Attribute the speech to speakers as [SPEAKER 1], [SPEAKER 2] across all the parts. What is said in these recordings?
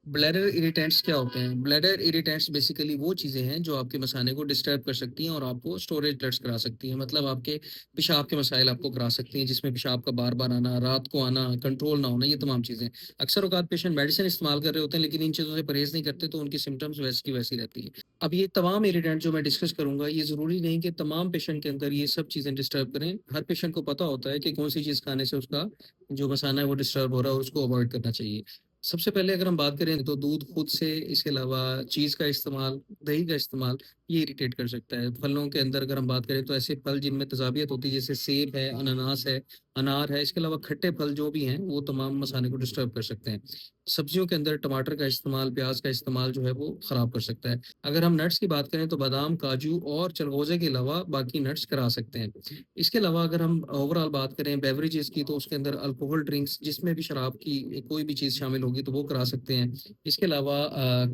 [SPEAKER 1] Bladder irritants क्या होते हैं? ब्लैडर इरिटेंट्स बेसिकली वो चीज़ें हैं जो आपके मसाने को डिस्टर्ब कर सकती हैं और आपको स्टोरेज ब्लड्स करा सकती हैं। मतलब आपके पेशाब के मसाइल आपको करा सकती हैं, जिसमें पेशाब का बार-बार आना, रात को आना, कंट्रोल ना होना, ये तमाम चीज़ें। अक्सर औक़ात पेशेंट मेडिसिन इस्तेमाल कर रहे होते हैं, लेकिन इन चीज़ों से परहेज़ नहीं करते, तो उनकी सिम्पटम्स वैसी की वैसी रहती हैं। अब ये तमाम इरिटेंट जो मैं डिस्कस करूँगा, ये ज़रूरी नहीं कि तमाम पेशेंट के अंदर ये सब चीज़ें डिस्टर्ब करें। हर पेशेंट को पता होता है कि कौन-सी चीज़ खाने से उसका जो मसाना है, वो डिस्टर्ब हो रहा है और उसको अवॉइड करना चाहिए। सबसे पहले अगर हम बात करें तो दूध खुद से, इसके अलावा चीज़ का इस्तेमाल, दही का इस्तेमाल, ये इरिटेट कर सकता है। फलों के अंदर अगर हम बात करें तो ऐसे फल जिनमें तेज़ाबियत होती है, जैसे सेब है, अनानास है, अनार है, इसके अलावा खट्टे फल जो भी हैं वो तमाम मसाने को डिस्टर्ब कर सकते हैं। सब्जियों के अंदर टमाटर का इस्तेमाल, प्याज़ का इस्तेमाल जो है वो ख़राब कर सकता है। अगर हम नट्स की बात करें तो बादाम, काजू और चलगोज़े के अलावा बाकी नट्स करा सकते हैं। इसके अलावा अगर हम ओवरऑल बात करें बेवरेजेज़ की, तो उसके अंदर अल्कोहल ड्रिंक्स जिसमें भी शराब की कोई भी चीज़ शामिल होगी तो वो करा सकते हैं। इसके अलावा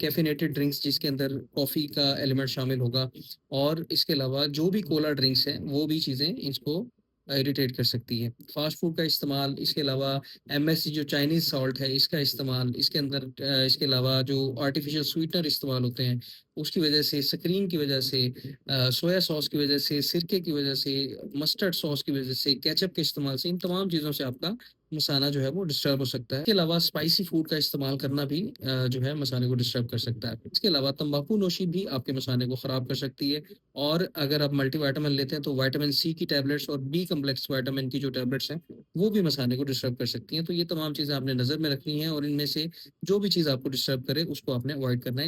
[SPEAKER 1] कैफ़ीनेटेड ड्रिंक्स जिसके अंदर कॉफ़ी का एलिमेंट शामिल होगा, और इसके अलावा जो भी कोला ड्रिंक्स हैं वो भी चीज़ें इसको इरिटेट कर सकती हैं। फ़ास्ट फ़ूड का इस्तेमाल, इसके अलावा एमएसजी जो चाइनीज़ सॉल्ट है इसका इस्तेमाल, इसके अंदर इसके अलावा जो आर्टिफ़िशियल स्वीटनर इस्तेमाल होते हैं, उसकी वजह से, स्क्रीन की वजह से, सोया सॉस की वजह से, सिरके की वजह से, मस्टर्ड सॉस की वजह से, केचअप के इस्तेमाल से, इन तमाम चीज़ों से आपका मसाना जो है वो डिस्टर्ब हो सकता है। इसके अलावा स्पाइसी फूड का इस्तेमाल करना भी जो है मसाने को डिस्टर्ब कर सकता है। इसके अलावा तंबाकू नोशी भी आपके मसाने को ख़राब कर सकती है, और अगर आप मल्टीविटामिन लेते हैं तो विटामिन सी की टैबलेट्स और बी कॉम्प्लेक्स विटामिन की जो टैबलेट्स हैं, वो भी मसाने को डिस्टर्ब कर सकती हैं। तो ये तमाम चीज़ें आपने नज़र में रखनी हैं, और इनमें से जो भी चीज़ आपको डिस्टर्ब करे उसको आपने अवॉइड करना है।